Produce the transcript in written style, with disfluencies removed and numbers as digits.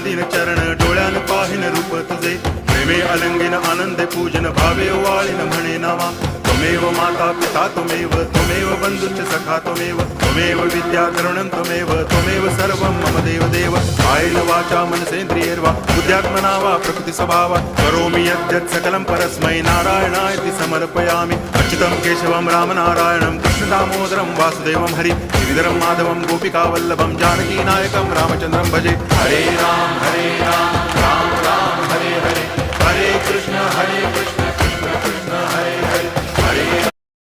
तीन चरण डोळ्यान पाहिन रूप तुझे प्रेमे अलंगिन आनंदे पूजन भावे वाळीन म्हणे नावा त्वमेव माता पिता त्वमेव बंधुश्च सखा त्वमेव विद्या तरुणं त्वमेव सर्वं मम देव कायेन वाचा मनसेन्द्रियैर्वा बुद्ध्यात्मना वा प्रकृति स्वभावात् करोमि यद्यत् सकलं परस्मै नारायणायति समर्पयामि अच्युतं केशवं रामनारायणं कृष्णदामोदरं वासुदेवं हरि गिरिधरं माधवं गोपिकावल्लभं जानकीनायकं रामचन्द्रं भजे हरे राम राम राम हरे हरे हरे कृष्ण